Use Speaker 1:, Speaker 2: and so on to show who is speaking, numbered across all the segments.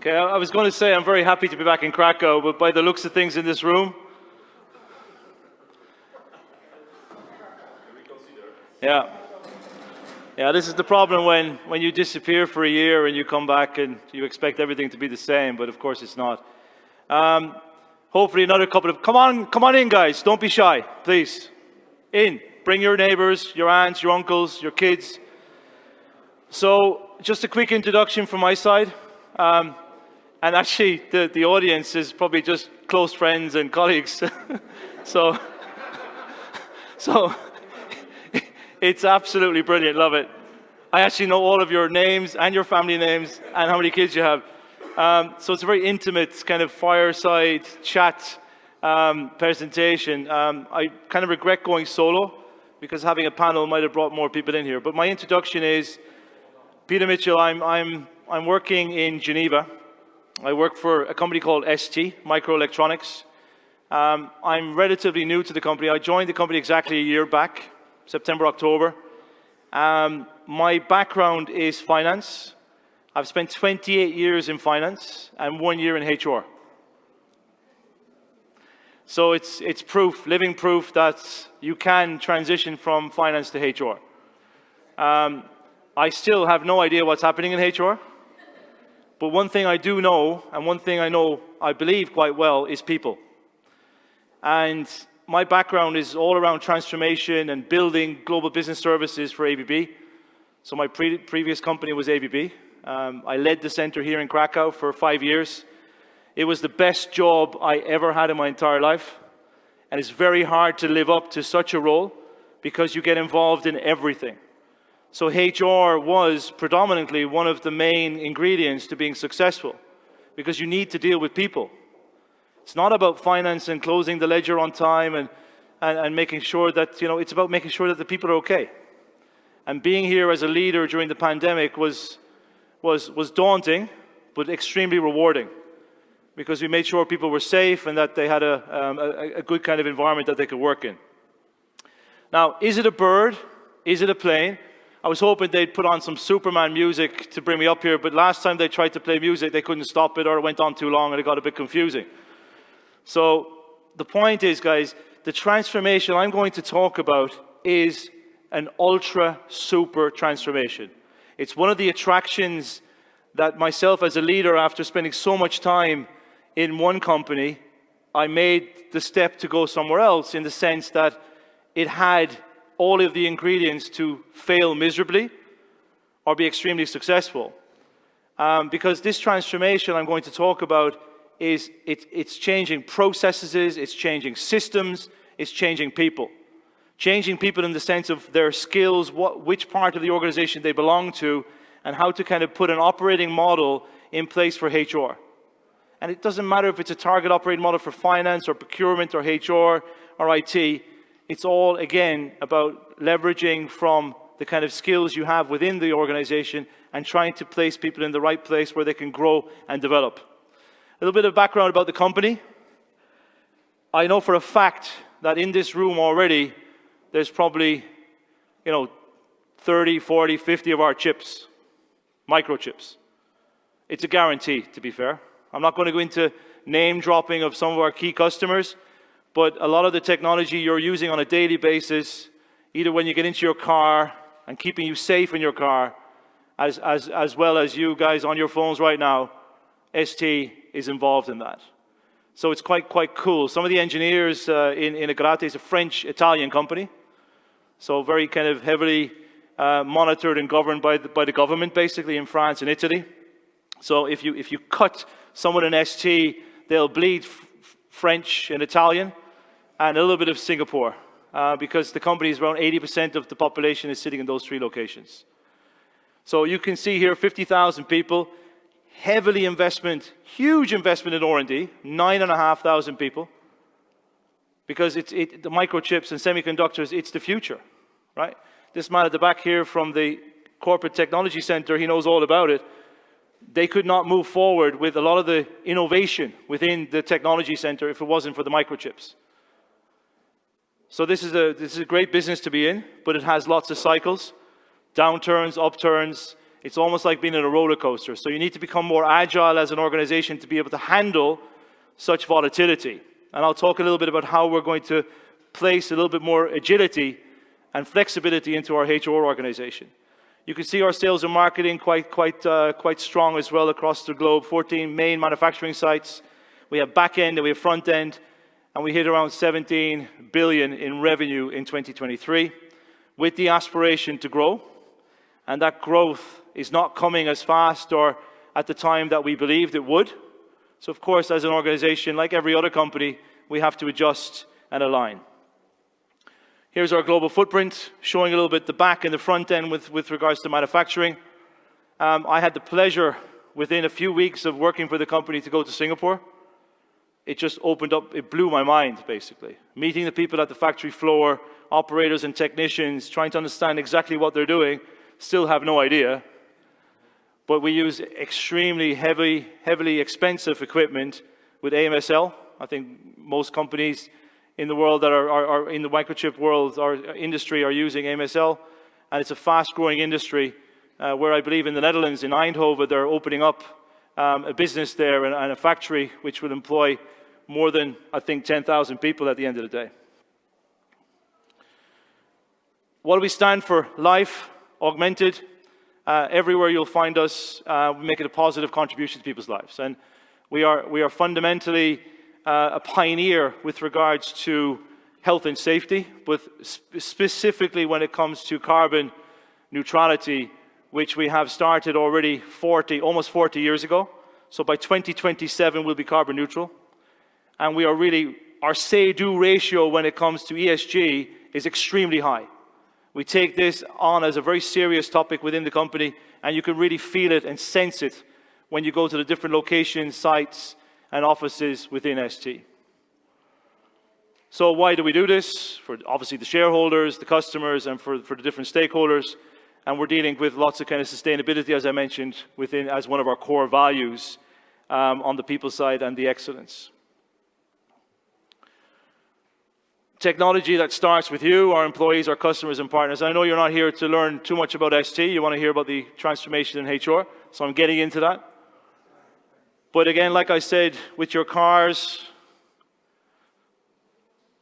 Speaker 1: Okay, I was going to say I'm very happy to be back in Krakow, but by the looks of things in this room, yeah, this is the problem when you disappear for a year and you come back and you expect everything to be the same, but of course it's not. Hopefully another couple of, come on in guys, don't be shy, please. In, bring your neighbors, your aunts, your uncles, your kids. So, just a quick introduction from my side. And actually, the audience is probably just close friends and colleagues. so it's absolutely brilliant, love it. I actually know all of your names and your family names and how many kids you have. So it's a very intimate kind of fireside chat presentation. I kind of regret going solo because having a panel might have brought more people in here. But my introduction is Peter Mitchell. I'm working in Geneva. I work for a company called ST, Microelectronics. I'm relatively new to the company. I joined the company exactly a year back, September, October. My background is finance. I've spent 28 years in finance and 1 year in HR. So it's proof, living proof that you can transition from finance to HR. I still have no idea what's happening in HR. But one thing I do know, and one thing I believe quite well, is people. And my background is all around transformation and building global business services for ABB. So my previous company was ABB. I led the center here in Krakow for 5 years. It was the best job I ever had in my entire life. And it's very hard to live up to such a role because you get involved in everything. So HR was predominantly one of the main ingredients to being successful because you need to deal with people. It's not about finance and closing the ledger on time and making sure that, it's about making sure that the people are okay. And being here as a leader during the pandemic was daunting, but extremely rewarding because we made sure people were safe and that they had a good kind of environment that they could work in. Now, is it a bird? Is it a plane? I was hoping they'd put on some Superman music to bring me up here, but last time they tried to play music, they couldn't stop it or it went on too long and it got a bit confusing. So the point is, guys, the transformation I'm going to talk about is an ultra super transformation. It's one of the attractions that myself as a leader, after spending so much time in one company, I made the step to go somewhere else in the sense that it had all of the ingredients to fail miserably or be extremely successful. Because this transformation I'm going to talk about it's changing processes, it's changing systems, it's changing people. Changing people in the sense of their skills, which part of the organization they belong to, and how to kind of put an operating model in place for HR. And it doesn't matter if it's a target operating model for finance or procurement or HR or IT. It's all, again, about leveraging from the kind of skills you have within the organization and trying to place people in the right place where they can grow and develop. A little bit of background about the company. I know for a fact that in this room already, there's probably, 30, 40, 50 of our chips, microchips. It's a guarantee, to be fair. I'm not going to go into name dropping of some of our key customers, but a lot of the technology you're using on a daily basis, either when you get into your car and keeping you safe in your car, as well as you guys on your phones right now, ST is involved in that. So it's quite cool. Some of the engineers in Agrate is a French-Italian company, so very kind of heavily monitored and governed by the government, basically, in France and Italy. So if you cut someone in ST, they'll bleed French and Italian, and a little bit of Singapore, because the company is around 80% of the population is sitting in those three locations. So you can see here 50,000 people, heavily investment, huge investment in R&D, 9,500 people, because the microchips and semiconductors, it's the future, right? This man at the back here from the Corporate Technology Center, he knows all about it. they could not move forward with a lot of the innovation within the technology center if it wasn't for the microchips. So this is a great business to be in, but it has lots of cycles, downturns, upturns. It's almost like being in a roller coaster. So you need to become more agile as an organization to be able to handle such volatility. And I'll talk a little bit about how we're going to place a little bit more agility and flexibility into our HR organization. You can see our sales and marketing quite strong as well across the globe. 14 main manufacturing sites. We have back end and we have front end, and we hit around 17 billion in revenue in 2023, with the aspiration to grow. And that growth is not coming as fast or at the time that we believed it would. So of course, as an organization, like every other company, we have to adjust and align. Here's our global footprint, showing a little bit the back and the front end with regards to manufacturing. I had the pleasure, within a few weeks of working for the company, to go to Singapore. It just opened up, it blew my mind, basically. Meeting the people at the factory floor, operators and technicians, trying to understand exactly what they're doing, still have no idea. But we use extremely heavily expensive equipment with AMSL. I think most companies in the world that are in the microchip world, our industry, are using AMSL, and it's a fast-growing industry where I believe in the Netherlands, in Eindhoven, they're opening up a business there and a factory which will employ more than, I think, 10,000 people at the end of the day. What do we stand for? Life, augmented. Everywhere you'll find us, making a positive contribution to people's lives, and we are fundamentally a pioneer with regards to health and safety, but specifically when it comes to carbon neutrality, which we have started already almost 40 years ago. So by 2027, we'll be carbon neutral. And we are really, our say-do ratio when it comes to ESG is extremely high. We take this on as a very serious topic within the company, and you can really feel it and sense it when you go to the different locations, sites, and offices within ST. So why do we do this? For obviously the shareholders, the customers, and for the different stakeholders. And we're dealing with lots of kind of sustainability, as I mentioned, within as one of our core values on the people side and the excellence. Technology that starts with you, our employees, our customers, and partners. I know you're not here to learn too much about ST. You want to hear about the transformation in HR, so I'm getting into that. But again, like I said, with your cars,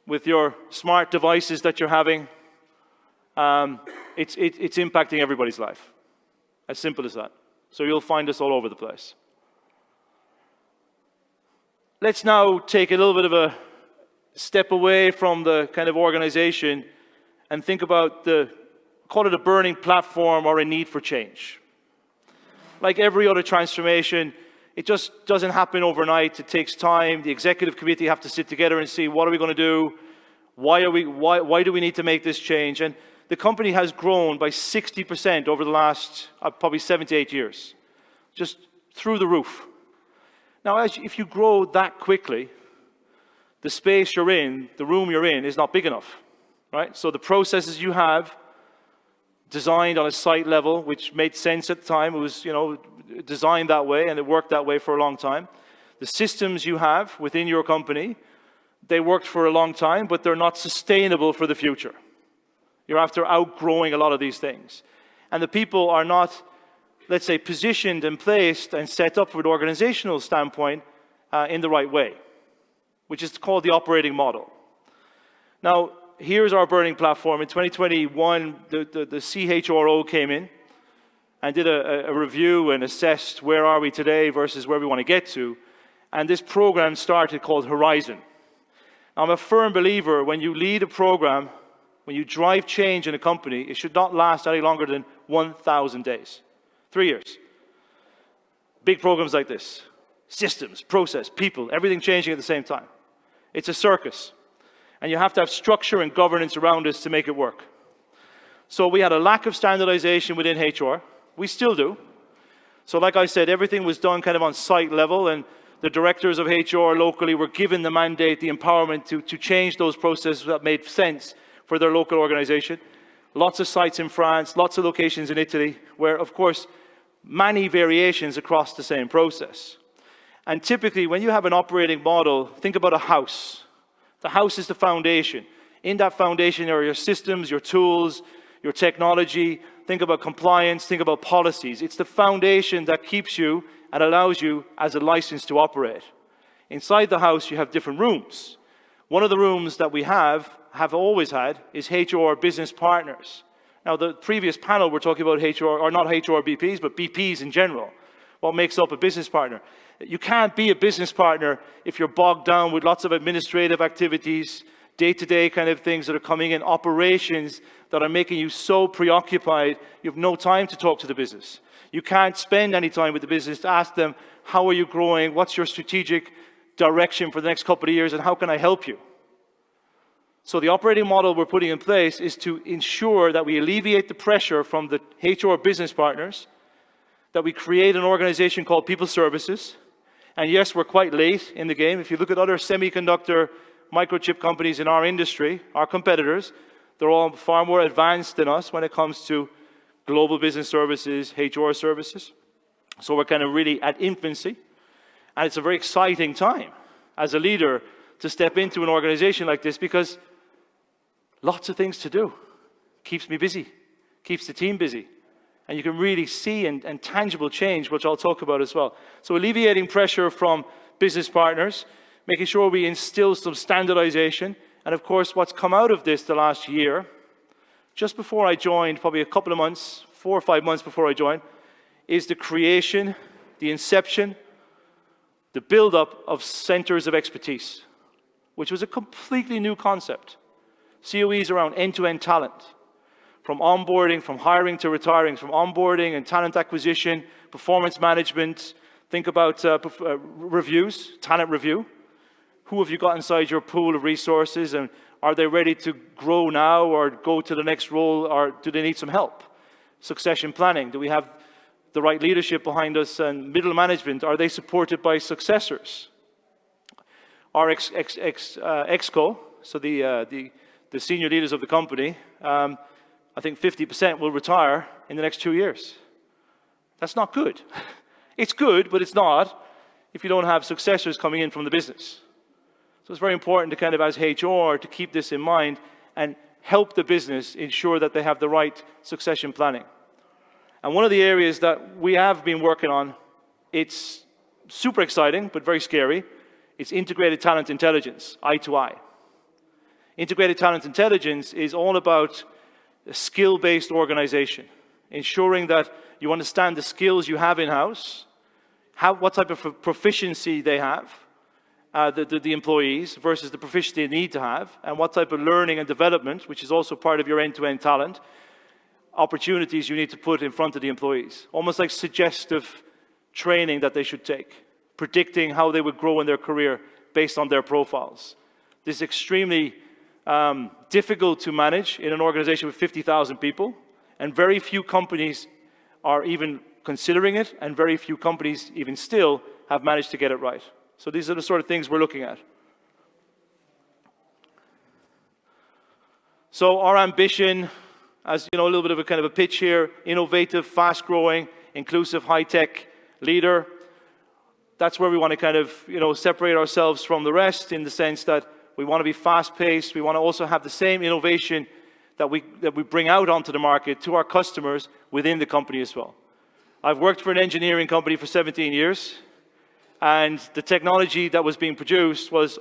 Speaker 1: with your smart devices that you're having, it's impacting everybody's life. As simple as that. So you'll find us all over the place. Let's now take a little bit of a step away from the kind of organization and think about call it a burning platform or a need for change. Like every other transformation, it just doesn't happen overnight. It takes time. The executive committee have to sit together and see, what are we going to do? Why do we need to make this change? And the company has grown by 60% over the last probably 7 to 8 years, just through the roof. Now, if you grow that quickly, the space you're in, the room you're in, is not big enough, right? So the processes you have designed on a site level, which made sense at the time, it was, designed that way, and it worked that way for a long time. The systems you have within your company, they worked for a long time, but they're not sustainable for the future. You're after outgrowing a lot of these things. And the people are not, let's say, positioned and placed and set up from an organizational standpoint in the right way, which is called the operating model. Now, here's our burning platform. In 2021, the CHRO came in and did a review and assessed where are we today versus where we want to get to. And this program started called Horizon. I'm a firm believer when you lead a program, when you drive change in a company, it should not last any longer than 1,000 days. 3 years. Big programs like this. Systems, process, people, everything changing at the same time. It's a circus. And you have to have structure and governance around us to make it work. So we had a lack of standardization within HR. We still do. So like I said, everything was done kind of on site level, and the directors of HR locally were given the mandate, the empowerment to change those processes that made sense for their local organization. Lots of sites in France, lots of locations in Italy, where, of course, many variations across the same process. And typically, when you have an operating model, think about a house. The house is the foundation. In that foundation are your systems, your tools, your technology. Think about compliance, think about policies. It's the foundation that keeps you and allows you as a license to operate. Inside the house, you have different rooms. One of the rooms that we have always had, is HR business partners. Now, the previous panel, we're talking about HR, or not HRBPs, but BPs in general. What makes up a business partner? You can't be a business partner if you're bogged down with lots of administrative activities, day-to-day kind of things that are coming in, operations that are making you so preoccupied, you have no time to talk to the business. You can't spend any time with the business to ask them, how are you growing? What's your strategic direction for the next couple of years, and how can I help you? So the operating model we're putting in place is to ensure that we alleviate the pressure from the HR business partners, that we create an organization called People Services. And yes, we're quite late in the game. If you look at other semiconductor microchip companies in our industry, our competitors, they're all far more advanced than us when it comes to global business services, HR services. So we're kind of really at infancy. And it's a very exciting time as a leader to step into an organization like this, because lots of things to do. Keeps me busy, keeps the team busy. And you can really see and tangible change, which I'll talk about as well. So alleviating pressure from business partners, making sure we instill some standardization. And of course, what's come out of this the last year, just before I joined, probably a couple of months, 4 or 5 months before I joined, is the creation, the inception, the build-up of centers of expertise, which was a completely new concept. COEs around end-to-end talent, from onboarding, from hiring to retiring, from onboarding and talent acquisition, performance management. Think about reviews, talent review. Who have you got inside your pool of resources, and are they ready to grow now or go to the next role, or do they need some help? Succession planning. Do we have the right leadership behind us, and middle management? Are they supported by successors? Our exco, so the senior leaders of the company, I think 50% will retire in the next 2 years. That's not good. It's good, but it's not if you don't have successors coming in from the business. So it's very important to kind of, as HR, to keep this in mind and help the business ensure that they have the right succession planning. And one of the areas that we have been working on, it's super exciting, but very scary. It's integrated talent intelligence, I2I. Integrated talent intelligence is all about a skill-based organization, ensuring that you understand the skills you have in-house, what type of proficiency they have, the employees, versus the proficiency they need to have, and what type of learning and development, which is also part of your end-to-end talent, opportunities you need to put in front of the employees. Almost like suggestive training that they should take, predicting how they would grow in their career based on their profiles. This is extremely difficult to manage in an organization with 50,000 people, and very few companies are even considering it, and very few companies even still have managed to get it right. So these are the sort of things we're looking at. So our ambition, as you know, a little bit of a kind of a pitch here: innovative, fast-growing, inclusive, high-tech leader. That's where we want to kind of, separate ourselves from the rest, in the sense that we want to be fast-paced. We want to also have the same innovation that we bring out onto the market to our customers within the company as well. I've worked for an engineering company for 17 years, and the technology that was being produced was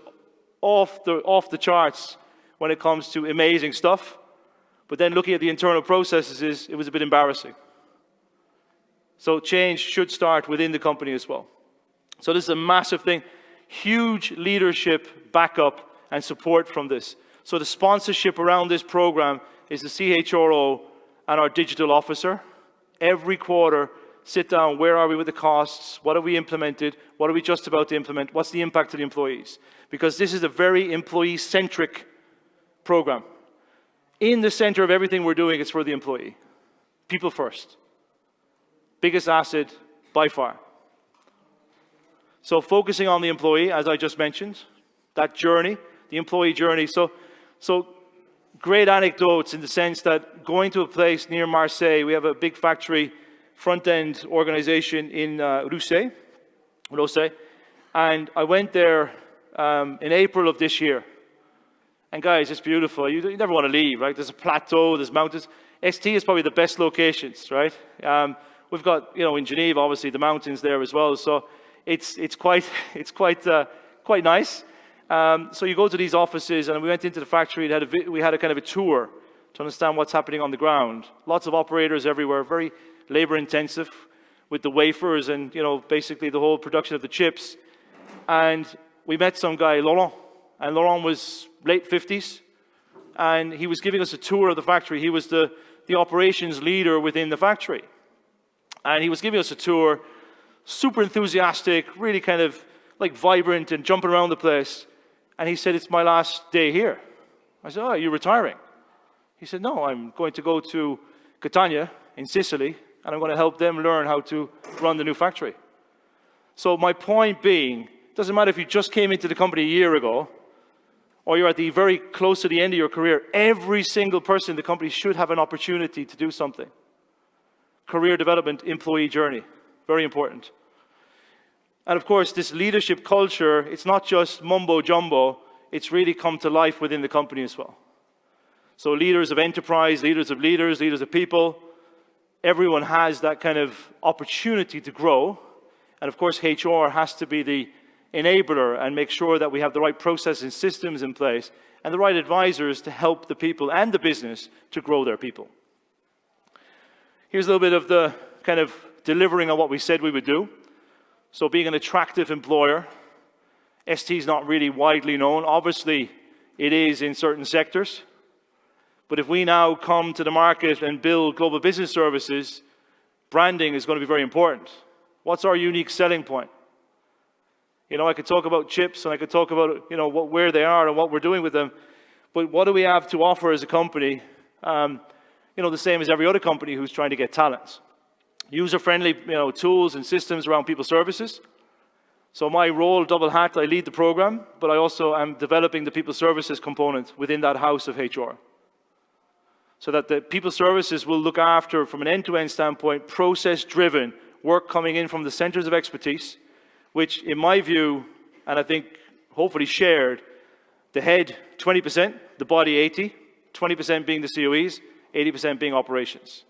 Speaker 1: off the charts when it comes to amazing stuff. But then looking at the internal processes, it was a bit embarrassing. So change should start within the company as well. So this is a massive thing. Huge leadership backup and support from this. So the sponsorship around this program is the CHRO and our digital officer. Every quarter, sit down, where are we with the costs? What have we implemented? What are we just about to implement? What's the impact to the employees? Because this is a very employee-centric program. In the center of everything we're doing, it's for the employee. People first. Biggest asset by far. So focusing on the employee, as I just mentioned, that journey, the employee journey. So great anecdotes in the sense that going to a place near Marseille, we have a big factory front-end organization in Rousset, and I went there in April of this year. And guys, it's beautiful. You never want to leave, right? There's a plateau, there's mountains. ST is probably the best locations, right? We've got, in Geneva, obviously, the mountains there as well. So it's quite nice. So you go to these offices, and we went into the factory. We had a kind of a tour to understand what's happening on the ground. Lots of operators everywhere, very labor-intensive with the wafers and, basically the whole production of the chips. And we met some guy, Laurent, and Laurent was late 50s, and he was giving us a tour of the factory. He was the operations leader within the factory. And he was giving us a tour, super enthusiastic, really kind of like vibrant and jumping around the place. And he said, "It's my last day here." I said, "Oh, you're retiring?" He said, "No, I'm going to go to Catania in Sicily, and I'm going to help them learn how to run the new factory." So my point being, it doesn't matter if you just came into the company a year ago, or you're at the very close to the end of your career, every single person in the company should have an opportunity to do something. Career development, employee journey, very important. And of course, this leadership culture, it's not just mumbo jumbo, it's really come to life within the company as well. So leaders of enterprise, leaders of leaders, leaders of people, everyone has that kind of opportunity to grow. And of course, HR has to be the enabler and make sure that we have the right processes and systems in place and the right advisors to help the people and the business to grow their people. Here's a little bit of the kind of delivering on what we said we would do. So being an attractive employer, ST is not really widely known. Obviously, it is in certain sectors. But if we now come to the market and build global business services, branding is going to be very important. What's our unique selling point? I could talk about chips and I could talk about, where they are and what we're doing with them. But what do we have to offer as a company? The same as every other company who's trying to get talent. User-friendly, tools and systems around people services. So my role, double hat, I lead the program, but I also am developing the people services component within that house of HR. So that the people services will look after, from an end-to-end standpoint, process-driven work coming in from the centers of expertise, which in my view, and I think hopefully shared, the head 20%, the body 80, 20% being the COEs, 80% being operations.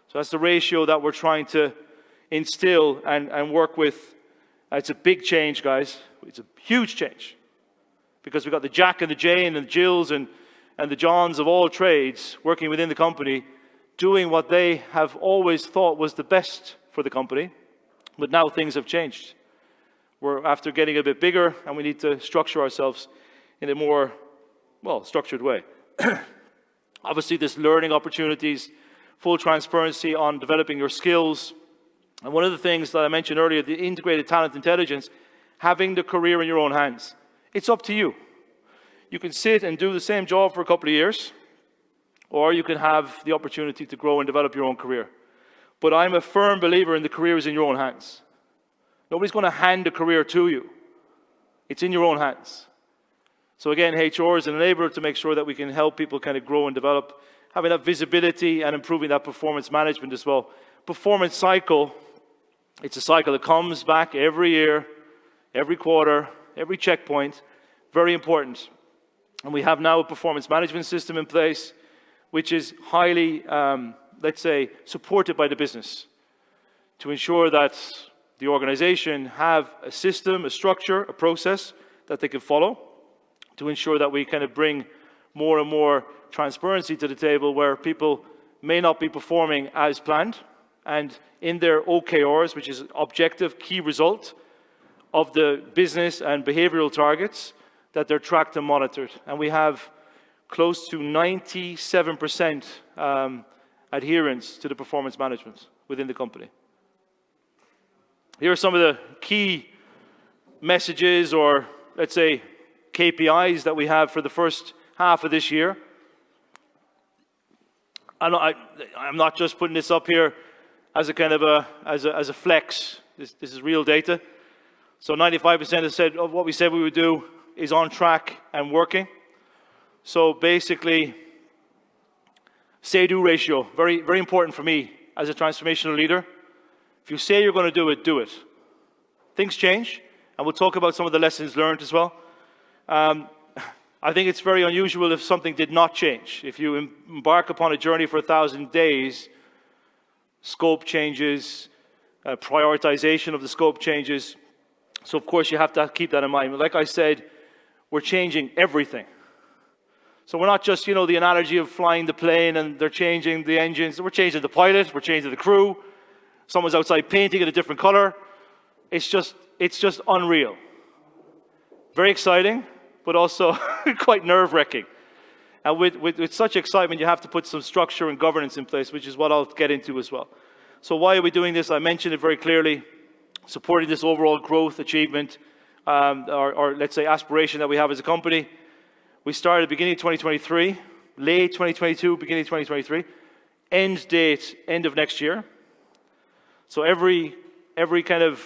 Speaker 1: So that's the ratio that we're trying to instill and work with. It's a big change, guys. It's a huge change. Because we've got the Jack and the Jane and the Jills and the Johns of all trades working within the company, doing what they have always thought was the best for the company. But now things have changed. We're after getting a bit bigger, and we need to structure ourselves in a more, structured way. Obviously, there's learning opportunities, full transparency on developing your skills. And one of the things that I mentioned earlier, the integrated talent intelligence, having the career in your own hands. It's up to you. You can sit and do the same job for a couple of years, or you can have the opportunity to grow and develop your own career. But I'm a firm believer in the career is in your own hands. Nobody's going to hand a career to you. It's in your own hands. So again, HR is an enabler to make sure that we can help people kind of grow and develop, having that visibility and improving that performance management as well. Performance cycle, it's a cycle that comes back every year, every quarter, every checkpoint. Very important. And we have now a performance management system in place, which is highly, let's say, supported by the business to ensure that the organization have a system, a structure, a process that they can follow to ensure that we kind of bring more and more transparency to the table where people may not be performing as planned, and in their OKRs, which is objective key result of the business and behavioral targets, that they're tracked and monitored. And we have close to 97% adherence to the performance management within the company. Here are some of the key messages, or let's say KPIs, that we have for the first half of this year. I'm not just putting this up here as a kind of as a flex. This is real data. So 95% has said of what we said we would do is on track and working. So basically, say-do ratio, very, very important for me as a transformational leader. If you say you're going to do it, do it. Things change, and we'll talk about some of the lessons learned as well. I think it's very unusual if something did not change. If you embark upon a journey for 1,000 days, scope changes, prioritization of the scope changes. So of course you have to keep that in mind. But like I said, we're changing everything. So we're not just, the analogy of flying the plane and they're changing the engines. We're changing the pilot, we're changing the crew. Someone's outside painting it a different color. It's just unreal. Very exciting, but also quite nerve-wracking. And with such excitement, you have to put some structure and governance in place, which is what I'll get into as well. So why are we doing this? I mentioned it very clearly, supporting this overall growth achievement, or let's say aspiration that we have as a company. We started at the beginning of 2023, late 2022, beginning of 2023, end date, end of next year. So every kind of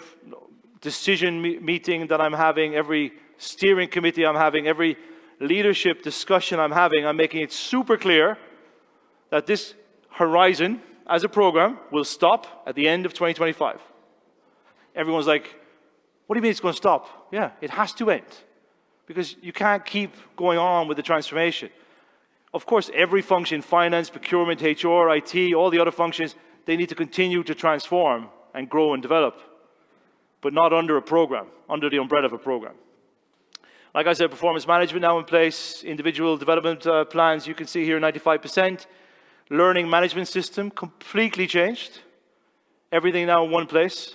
Speaker 1: decision meeting that I'm having, every steering committee I'm having, every leadership discussion I'm having, I'm making it super clear that this horizon as a program will stop at the end of 2025. Everyone's like, what do you mean it's going to stop? Yeah, it has to end, because you can't keep going on with the transformation. Of course, every function, finance, procurement, HR, IT, all the other functions, they need to continue to transform and grow and develop, but not under a program, under the umbrella of a program. Like I said, performance management now in place, individual development plans, you can see here 95%. Learning management system completely changed. Everything now in one place.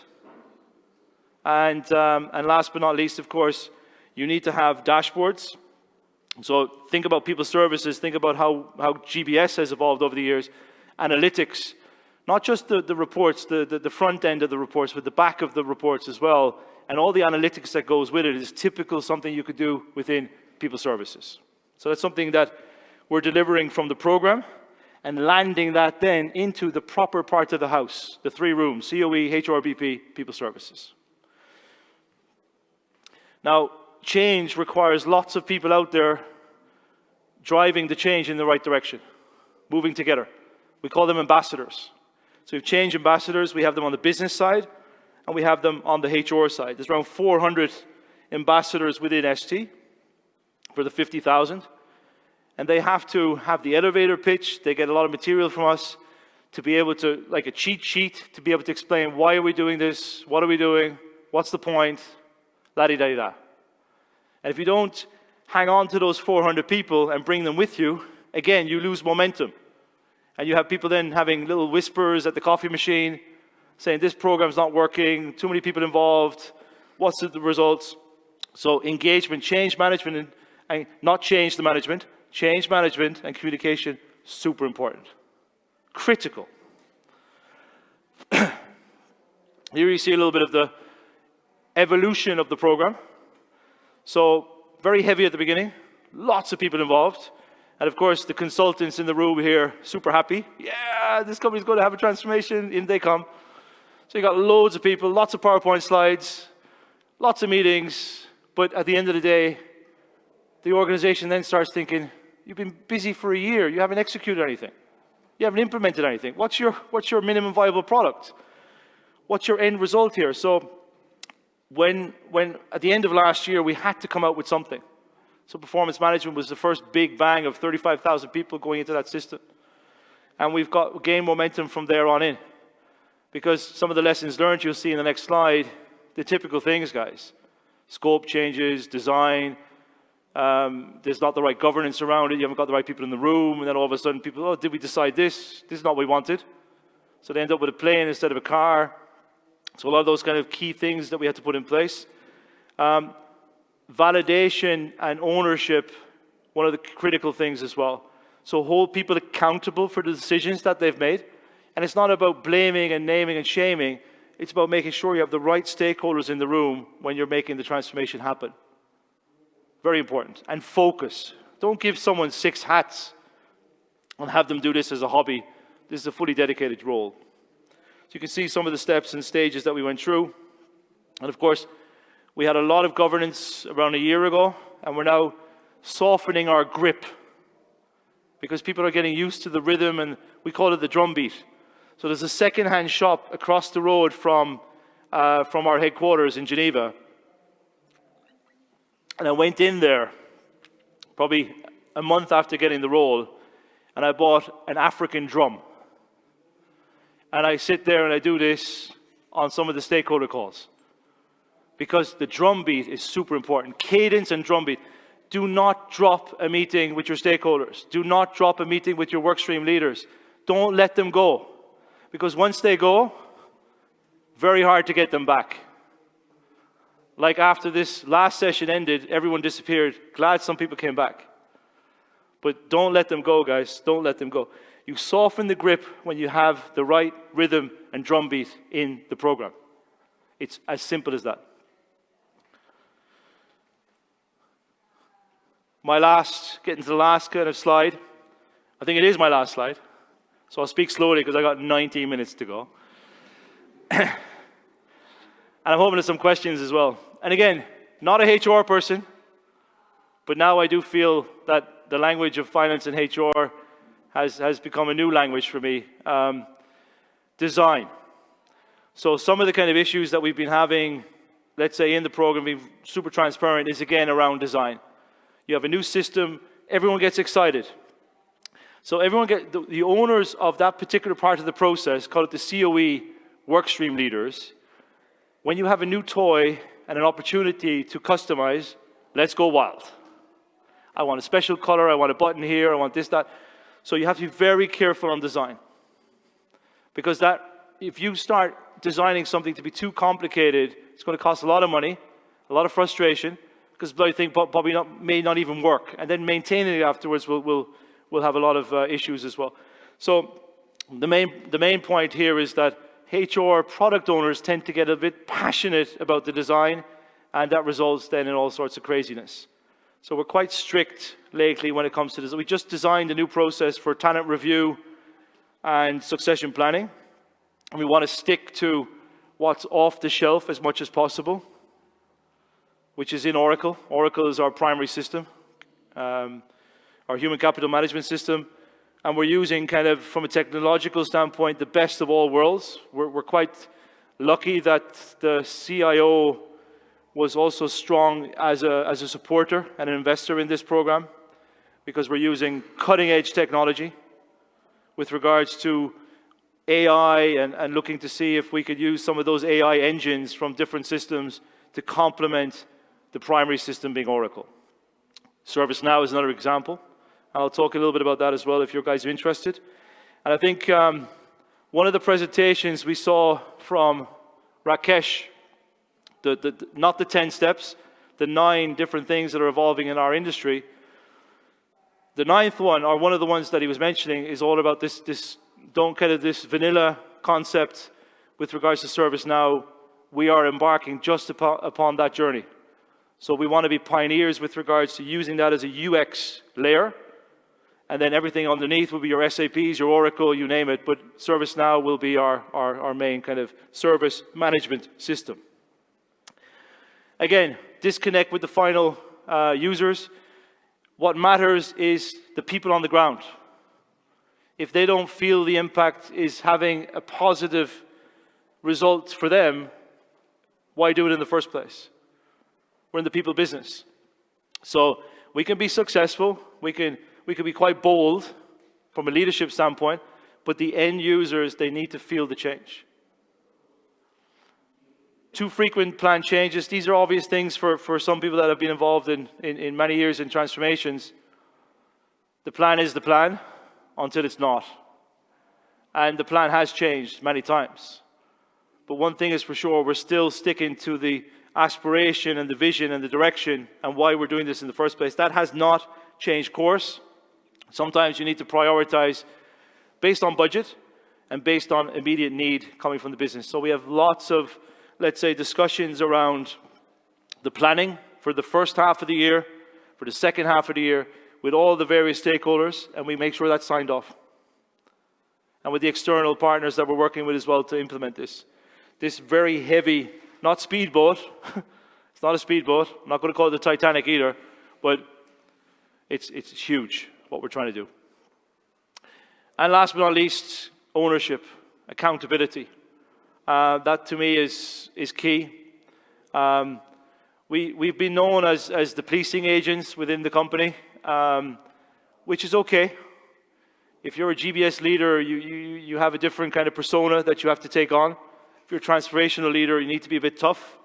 Speaker 1: And last but not least, of course, you need to have dashboards. So think about people services, think about how GBS has evolved over the years. Analytics, not just the reports, the front end of the reports, but the back of the reports as well. And all the analytics that goes with it is typical something you could do within people services. So that's something that we're delivering from the program and landing that then into the proper part of the house, the 3 rooms, COE, HRBP, people services. Now, change requires lots of people out there driving the change in the right direction, moving together. We call them ambassadors. So we have change ambassadors, we have them on the business side, and we have them on the HR side. There's around 400 ambassadors within ST for the 50,000. And they have to have the elevator pitch. They get a lot of material from us to be able to, like a cheat sheet, to be able to explain why are we doing this, what are we doing, what's the point, la-di-da-di-da. And if you don't hang on to those 400 people and bring them with you, again, you lose momentum. And you have people then having little whispers at the coffee machine, saying this program's not working, too many people involved, what's the results? So engagement, change management, and not change the management, change management and communication, super important. Critical. Here you see a little bit of the evolution of the program. So very heavy at the beginning, lots of people involved. And of course, the consultants in the room here, super happy. Yeah, this company's going to have a transformation, in they come. So you got loads of people, lots of PowerPoint slides, lots of meetings, but at the end of the day, the organization then starts thinking, you've been busy for a year, you haven't executed anything. You haven't implemented anything. What's your minimum viable product? What's your end result here? So when at the end of last year, we had to come out with something. So performance management was the first big bang of 35,000 people going into that system. And we've gained momentum from there on in. Because some of the lessons learned you'll see in the next slide, the typical things, guys. Scope changes, design, there's not the right governance around it, you haven't got the right people in the room, and then all of a sudden people, oh, did we decide this? This is not what we wanted. So they end up with a plane instead of a car. So a lot of those kind of key things that we had to put in place. Validation and ownership, one of the critical things as well. So hold people accountable for the decisions that they've made. And it's not about blaming and naming and shaming. It's about making sure you have the right stakeholders in the room when you're making the transformation happen. Very important. And focus. Don't give someone 6 hats and have them do this as a hobby. This is a fully dedicated role. So you can see some of the steps and stages that we went through. And of course, we had a lot of governance around a year ago, and we're now softening our grip because people are getting used to the rhythm, and we call it the drumbeat. So there's a second-hand shop across the road from our headquarters in Geneva. And I went in there probably a month after getting the role, and I bought an African drum. And I sit there and I do this on some of the stakeholder calls. Because the drum beat is super important. Cadence and drum beat. Do not drop a meeting with your stakeholders. Do not drop a meeting with your workstream leaders. Don't let them go. Because once they go, very hard to get them back. Like after this last session ended, everyone disappeared. Glad some people came back. But don't let them go, guys. Don't let them go. You soften the grip when you have the right rhythm and drum beat in the program. It's as simple as that. Getting to the last kind of slide. I think it is my last slide. So I'll speak slowly because I got 19 minutes to go. And I'm hoping to some questions as well. And again, not a HR person, but now I do feel that the language of finance and HR has become a new language for me. Design. So some of the kind of issues that we've been having, let's say in the program, being super transparent, is again around design. You have a new system, everyone gets excited. So everyone the owners of that particular part of the process, call it the COE workstream leaders, when you have a new toy and an opportunity to customize, let's go wild. I want a special color, I want a button here, I want this, that. So you have to be very careful on design. Because if you start designing something to be too complicated, it's going to cost a lot of money, a lot of frustration, because the thing probably may not even work. And then maintaining it afterwards will have a lot of issues as well. So the main point here is that HR product owners tend to get a bit passionate about the design, and that results then in all sorts of craziness. So we're quite strict lately when it comes to this. We just designed a new process for talent review and succession planning. And we want to stick to what's off the shelf as much as possible, which is in Oracle. Oracle is our primary system, our human capital management system. And we're using kind of, from a technological standpoint, the best of all worlds. We're quite lucky that the CIO was also strong as a supporter and an investor in this program, because we're using cutting-edge technology with regards to AI and looking to see if we could use some of those AI engines from different systems to complement the primary system being Oracle. ServiceNow is another example. I'll talk a little bit about that as well if you guys are interested. And I think one of the presentations we saw from Rakesh, not the 10 steps, the 9 different things that are evolving in our industry. The 9th one, or one of the ones that he was mentioning, is all about this vanilla concept with regards to ServiceNow. We are embarking just upon that journey. So we want to be pioneers with regards to using that as a UX layer. And then everything underneath will be your SAPs, your Oracle, you name it. But ServiceNow will be our main kind of service management system. Again, disconnect with the final users. What matters is the people on the ground. If they don't feel the impact is having a positive result for them, why do it in the first place? We're in the people business. So we can be successful, we can be quite bold from a leadership standpoint, but the end users, they need to feel the change. Too frequent plan changes. These are obvious things for some people that have been involved in many years in transformations. The plan is the plan until it's not. And the plan has changed many times. But one thing is for sure, we're still sticking to the aspiration and the vision and the direction and why we're doing this in the first place. That has not changed course. Sometimes you need to prioritize based on budget and based on immediate need coming from the business. So we have lots of, let's say, discussions around the planning for the first half of the year, for the second half of the year, with all the various stakeholders, and we make sure that's signed off. And with the external partners that we're working with as well to implement this. This very heavy, not speedboat, it's not a speedboat, I'm not going to call it the Titanic either, but it's huge what we're trying to do. And last but not least, ownership. accountability. That to me is key. We've been known as the policing agents within the company, which is okay. If you're a GBS leader, you have a different kind of persona that you have to take on. If you're a transformational leader, you need to be a bit tough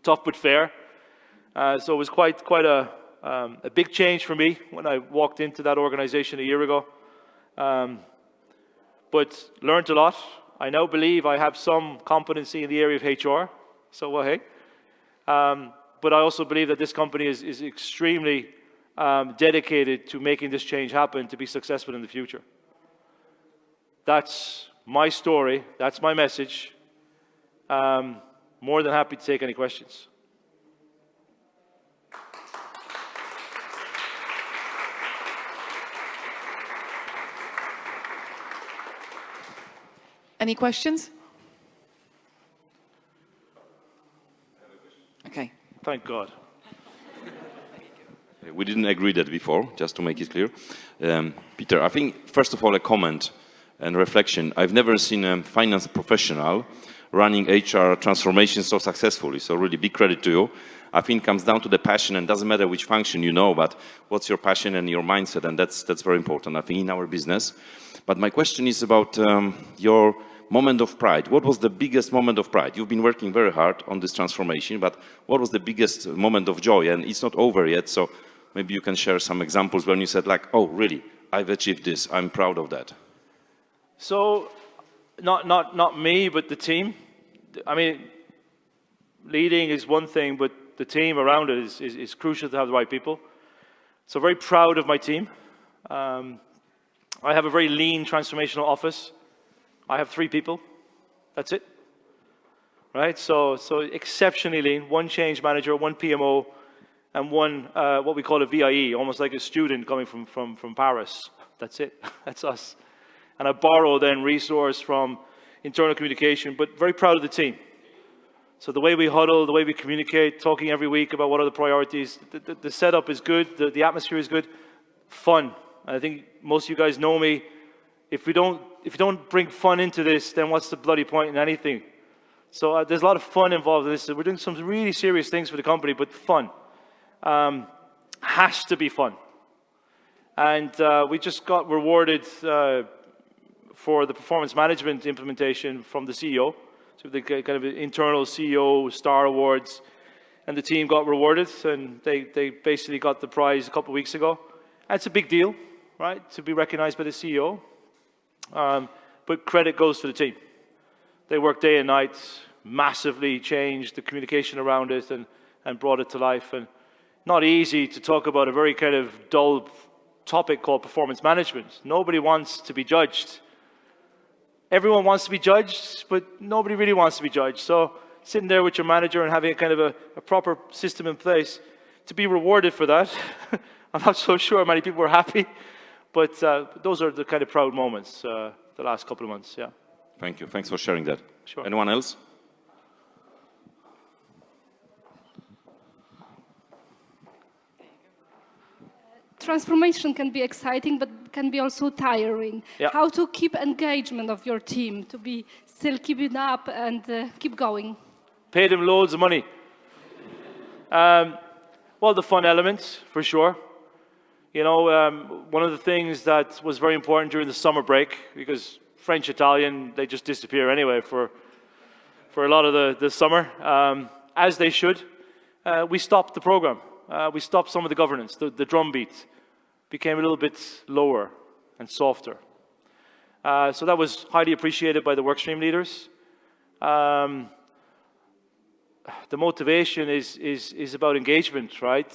Speaker 1: but fair. So it was quite a big change for me when I walked into that organization a year ago. But learned a lot. I now believe I have some competency in the area of HR, so well, hey. But I also believe that this company is extremely dedicated to making this change happen to be successful in the future. That's my story, that's my message. More than happy to take any questions.
Speaker 2: Any questions? Okay.
Speaker 1: Thank God.
Speaker 3: We didn't agree that before, just to make it clear. Peter, I think, first of all, a comment and reflection. I've never seen a finance professional running HR transformation so successfully, so really big credit to you. I think it comes down to the passion, and doesn't matter which function you know, but what's your passion and your mindset, and that's very important, I think, in our business. But my question is about your moment of pride. What was the biggest moment of pride? You've been working very hard on this transformation, but what was the biggest moment of joy? And it's not over yet, so maybe you can share some examples when you said like, oh, really, I've achieved this, I'm proud of that.
Speaker 1: So, not me, but the team. I mean, leading is one thing, but the team around it is crucial to have the right people. So very proud of my team. I have a very lean transformational office. I have 3 people. That's it. Right? So exceptionally lean. 1 change manager, 1 PMO, and 1 what we call a VIE, almost like a student coming from Paris. That's it. That's us. And I borrow then resource from internal communication, but very proud of the team. So the way we huddle, the way we communicate, talking every week about what are the priorities, the setup is good, the atmosphere is good, fun. And I think most of you guys know me. If you don't bring fun into this, then what's the bloody point in anything? So there's a lot of fun involved in this. So we're doing some really serious things for the company, but fun. Has to be fun. And we just got rewarded for the performance management implementation from the CEO. So the kind of internal CEO Star Awards. And the team got rewarded, and they basically got the prize a couple of weeks ago. And it's a big deal, right, to be recognized by the CEO. But credit goes to the team. They worked day and night, massively changed the communication around it and brought it to life. And not easy to talk about a very kind of dull topic called performance management. Nobody wants to be judged. Everyone wants to be judged, but nobody really wants to be judged. So sitting there with your manager and having a kind of a proper system in place, to be rewarded for that, I'm not so sure many people were happy. But those are the kind of proud moments the last couple of months, yeah.
Speaker 3: Thank you. Thanks for sharing that.
Speaker 1: Sure.
Speaker 3: Anyone else?
Speaker 4: Transformation can be exciting, but can be also tiring.
Speaker 1: Yeah.
Speaker 4: How to keep engagement of your team, to be still keep it up and keep going?
Speaker 1: Pay them loads of money. Well, the fun elements, for sure. You know, one of the things that was very important during the summer break, because French, Italian, they just disappear anyway for a lot of the summer, as they should, we stopped the program. We stopped some of the governance. The drumbeat became a little bit lower and softer. So that was highly appreciated by the workstream leaders. The motivation is about engagement, right?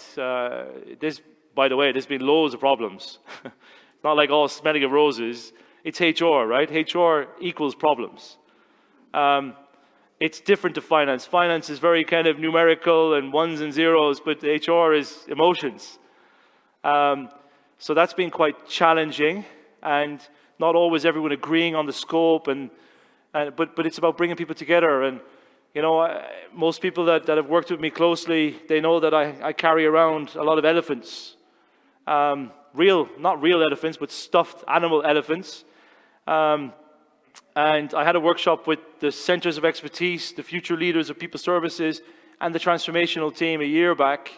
Speaker 1: By the way, there's been loads of problems. It's not like all smelling of roses. It's HR, right? HR equals problems. It's different to finance. Finance is very kind of numerical and ones and zeros, but HR is emotions. So that's been quite challenging, and not always everyone agreeing on the scope, but it's about bringing people together. And you know, most people that have worked with me closely, they know that I carry around a lot of elephants. Not real elephants, but stuffed animal elephants. And And I had a workshop with the centers of expertise, the future leaders of people services, and the transformational team a year back.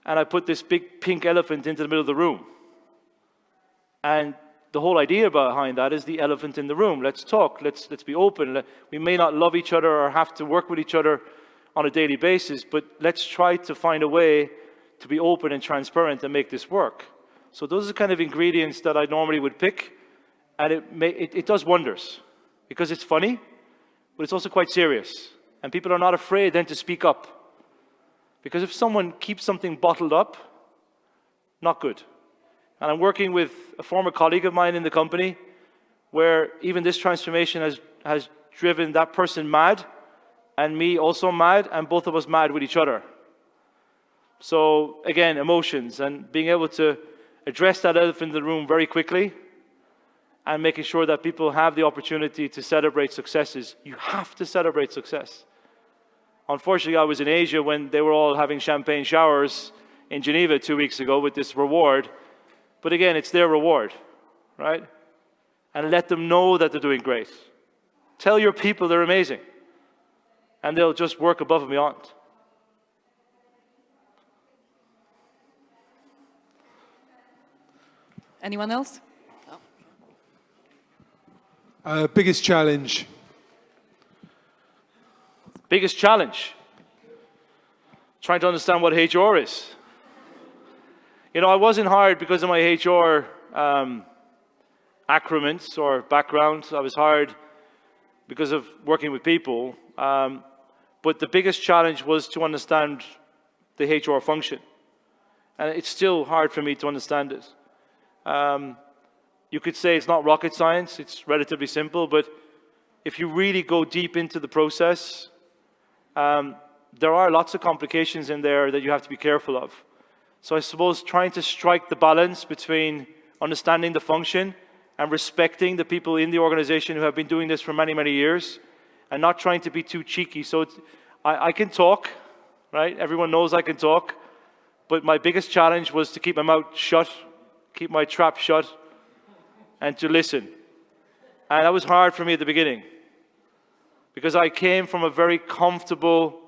Speaker 1: And I put this big pink elephant into the middle of the room. And the whole idea behind that is the elephant in the room. Let's talk, let's be open. We may not love each other or have to work with each other on a daily basis, but let's try to find a way to be open and transparent and make this work. So those are the kind of ingredients that I normally would pick, and it does wonders, because it's funny, but it's also quite serious. And people are not afraid then to speak up. Because if someone keeps something bottled up, not good. And I'm working with a former colleague of mine in the company, where even this transformation has driven that person mad, and me also mad, and both of us mad with each other. So again, emotions, and being able to address that elephant in the room very quickly, and making sure that people have the opportunity to celebrate successes. You have to celebrate success. Unfortunately, I was in Asia when they were all having champagne showers in Geneva 2 weeks ago with this reward. But again, it's their reward, right? And let them know that they're doing great. Tell your people they're amazing. And they'll just work above and beyond.
Speaker 2: Anyone else?
Speaker 5: Biggest challenge?
Speaker 1: Biggest challenge? Trying to understand what HR is. You know, I wasn't hired because of my HR acronyms or background. I was hired because of working with people. But the biggest challenge was to understand the HR function. And it's still hard for me to understand it. You could say it's not rocket science, it's relatively simple, but if you really go deep into the process, there are lots of complications in there that you have to be careful of. So I suppose trying to strike the balance between understanding the function and respecting the people in the organization who have been doing this for many, many years, and not trying to be too cheeky. So I can talk, right? Everyone knows I can talk, but my biggest challenge was to keep my mouth shut, keep my trap shut, and to listen. And that was hard for me at the beginning, because I came from a very comfortable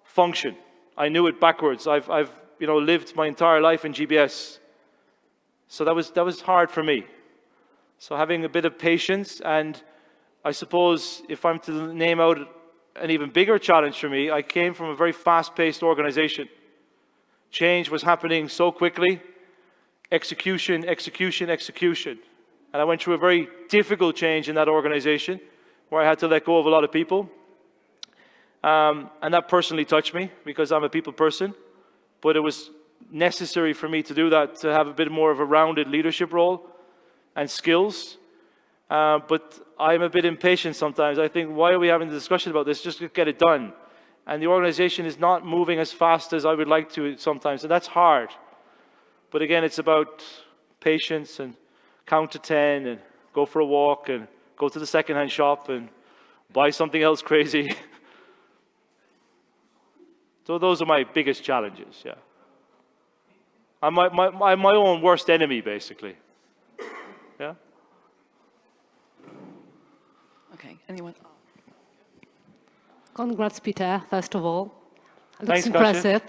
Speaker 1: function. I knew it backwards. I've lived my entire life in GBS. So that was hard for me. So having a bit of patience, and I suppose if I'm to name out an even bigger challenge for me, I came from a very fast-paced organization. Change was happening so quickly. Execution, execution, execution. And I went through a very difficult change in that organization where I had to let go of a lot of people. And that personally touched me because I'm a people person. But it was necessary for me to do that, to have a bit more of a rounded leadership role and skills. But I'm a bit impatient sometimes. I think, why are we having the discussion about this? Just get it done. And the organization is not moving as fast as I would like to sometimes. And that's hard. But again, it's about patience and count to 10 and go for a walk and go to the secondhand shop and buy something else crazy. So those are my biggest challenges, yeah. I'm my own worst enemy, basically. Yeah?
Speaker 2: Okay, anyone?
Speaker 4: Congrats, Peter, first of all. Looks
Speaker 1: Thanks,
Speaker 4: impressive.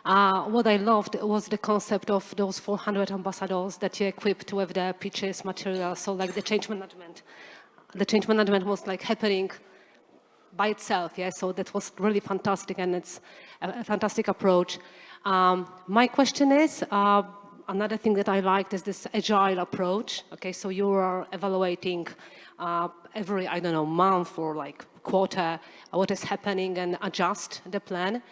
Speaker 4: What I loved was the concept of those 400 ambassadors that you equipped with the pitches, material, so like the change management. The change management was like happening by itself, yeah, so that was really fantastic, and it's a fantastic approach. My question is, another thing that I liked is this agile approach, okay, so you are evaluating every, I don't know, month or like quarter what is happening and adjust the plan.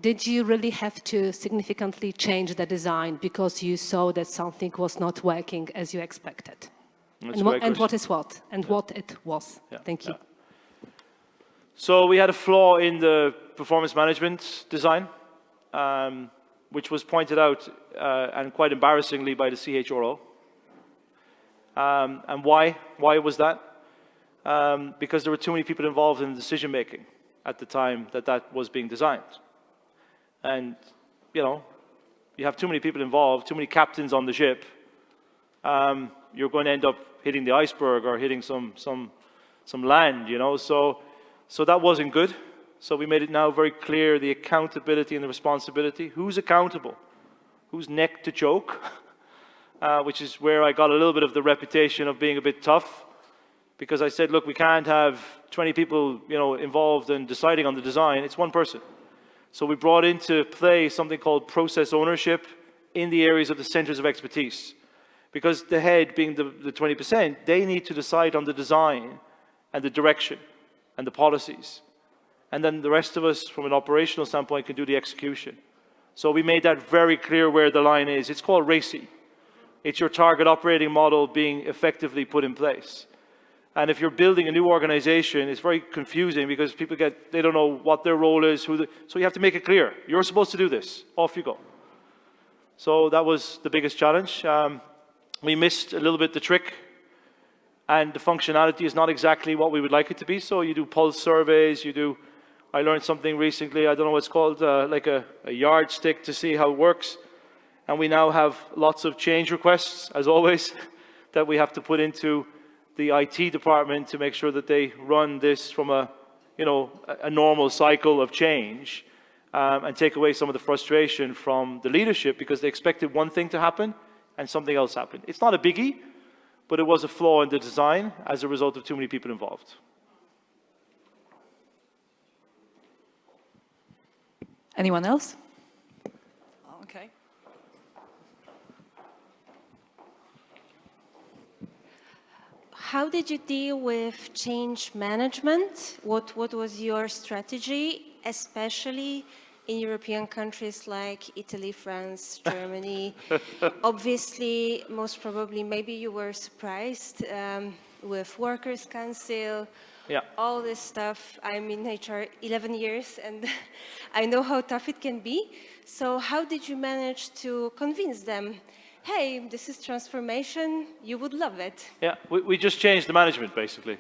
Speaker 4: Did you really have to significantly change the design because you saw that something was not working as you expected?
Speaker 1: That's
Speaker 4: And what is what? And what it was?
Speaker 1: Yeah.
Speaker 4: Thank you.
Speaker 1: Yeah. So we had a flaw in the performance management design, which was pointed out and quite embarrassingly by the CHRO. And why? Why was that? Because there were too many people involved in the decision making at the time that was being designed. And, you know, you have too many people involved, too many captains on the ship, you're going to end up hitting the iceberg or hitting some land, you know. So that wasn't good. So we made it now very clear, the accountability and the responsibility. Who's accountable? Who's neck to choke? Which is where I got a little bit of the reputation of being a bit tough, because I said, look, we can't have 20 people, you know, involved in deciding on the design. It's one person. So we brought into play something called process ownership in the areas of the centers of expertise. Because the head, being the 20%, they need to decide on the design and the direction and the policies. And then the rest of us, from an operational standpoint, can do the execution. So we made that very clear where the line is. It's called RACI. It's your target operating model being effectively put in place. And if you're building a new organization, it's very confusing because people they don't know what their role is, so you have to make it clear. You're supposed to do this. Off you go. So that was the biggest challenge. We missed a little bit the trick, and the functionality is not exactly what we would like it to be. So you do pulse surveys, I learned something recently, I don't know what it's called, like a yardstick to see how it works. And we now have lots of change requests, as always, that we have to put into the IT department to make sure that they run this from a normal cycle of change, and take away some of the frustration from the leadership because they expected one thing to happen and something else happened. It's not a biggie, but it was a flaw in the design as a result of too many people involved.
Speaker 2: Anyone else? Okay.
Speaker 6: How did you deal with change management? What was your strategy, especially in European countries like Italy, France, Germany? Obviously, most probably, maybe you were surprised with Workers' Council, all this stuff. I'm in HR 11 years, and I know how tough it can be. So how did you manage to convince them, hey, this is transformation, you would love it? Yeah,
Speaker 1: we just changed the management, basically.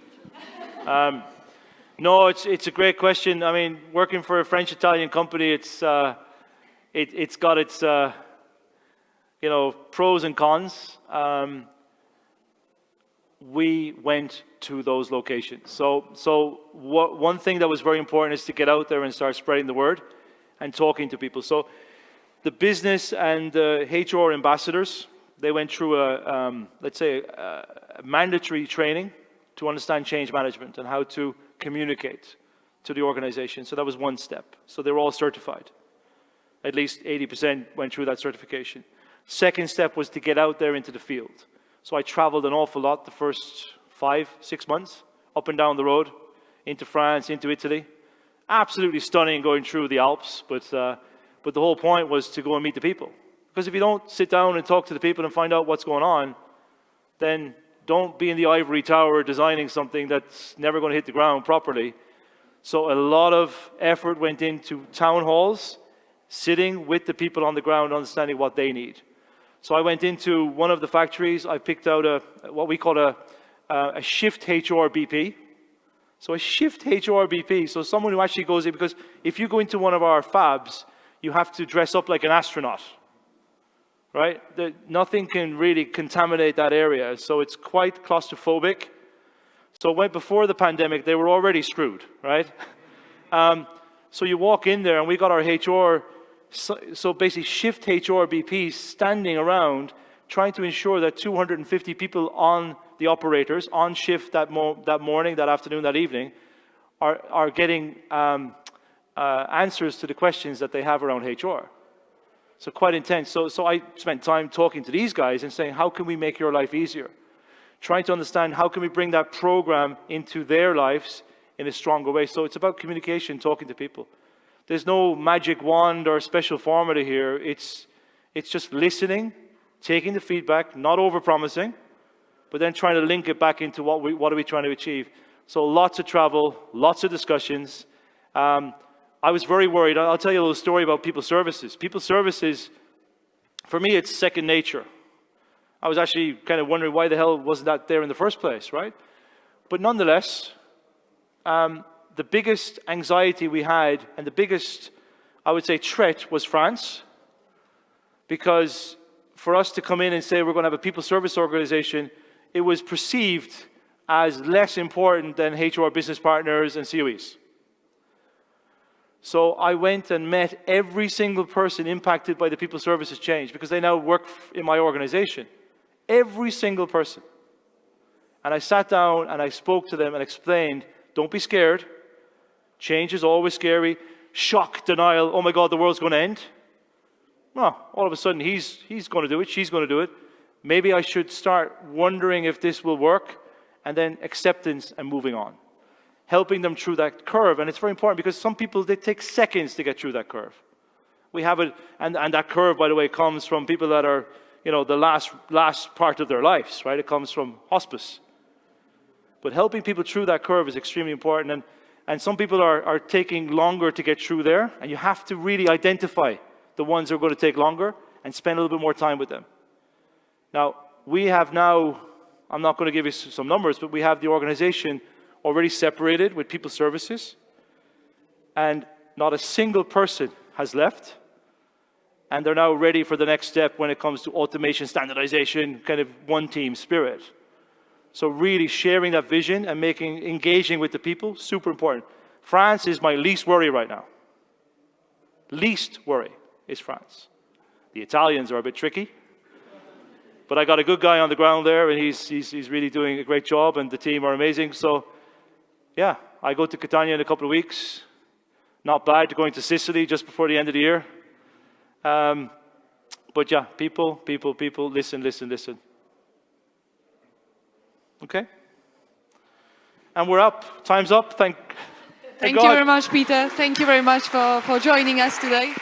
Speaker 1: No, it's a great question. I mean, working for a French-Italian company, it's got its pros and cons. We went to those locations. So one thing that was very important is to get out there and start spreading the word and talking to people. So the business and the HR ambassadors, they went through let's say a mandatory training to understand change management and how to communicate to the organization. So that was one step. So they were all certified. At least 80% went through that certification. Second step was to get out there into the field. So I traveled an awful lot the first 5-6 months, up and down the road, into France, into Italy. Absolutely stunning going through the Alps, but the whole point was to go and meet the people. Because if you don't sit down and talk to the people and find out what's going on, then don't be in the ivory tower designing something that's never going to hit the ground properly. So a lot of effort went into town halls, sitting with the people on the ground, understanding what they need. So I went into one of the factories. I picked out what we call a shift HRBP. So a shift HRBP, so someone who actually goes in, because if you go into one of our fabs, you have to dress up like an astronaut, right? Nothing can really contaminate that area, so it's quite claustrophobic. So before the pandemic, they were already screwed, right? So you walk in there, and we got our HR, so basically shift HRBPs standing around, trying to ensure that 250 people on the operators, on shift that morning, that afternoon, that evening, are getting answers to the questions that they have around HR. So quite intense. So I spent time talking to these guys and saying, how can we make your life easier? Trying to understand how can we bring that program into their lives in a stronger way. So it's about communication, talking to people. There's no magic wand or special formula here. It's just listening, taking the feedback, not over-promising, but then trying to link it back into what are we trying to achieve. So lots of travel, lots of discussions. I was very worried. I'll tell you a little story about people services. People services, for me, it's second nature. I was actually kind of wondering why the hell wasn't that there in the first place, right? But nonetheless, the biggest anxiety we had and the biggest, I would say, threat was France. Because for us to come in and say we're going to have a people service organization, it was perceived as less important than HR business partners and COEs. So I went and met every single person impacted by the people services change because they now work in my organization. Every single person. And I sat down and I spoke to them and explained, don't be scared. Change is always scary. Shock, denial, oh my God, the world's going to end. Well, all of a sudden he's going to do it, she's going to do it. Maybe I should start wondering if this will work, and then acceptance and moving on. Helping them through that curve. And it's very important because some people, they take seconds to get through that curve. We have it, and that curve, by the way, comes from people that are, you know, the last part of their lives, right? It comes from hospice. But helping people through that curve is extremely important. And some people are taking longer to get through there, and you have to really identify the ones who are going to take longer and spend a little bit more time with them. Now, we have now, I'm not going to give you some numbers, but we have the organization already separated with people services, and not a single person has left, and they're now ready for the next step when it comes to automation, standardization, kind of one team spirit. So really sharing that vision and engaging with the people, super important. France is my least worry right now. Least worry is France. The Italians are a bit tricky, but I got a good guy on the ground there, and he's really doing a great job, and the team are amazing. So yeah, I go to Catania in a couple of weeks. Not bad going to Sicily just before the end of the year. But yeah, people, listen. Okay? And we're up. Time's up. Thank
Speaker 2: Thank you very much, Peter. Thank you very much for joining us today.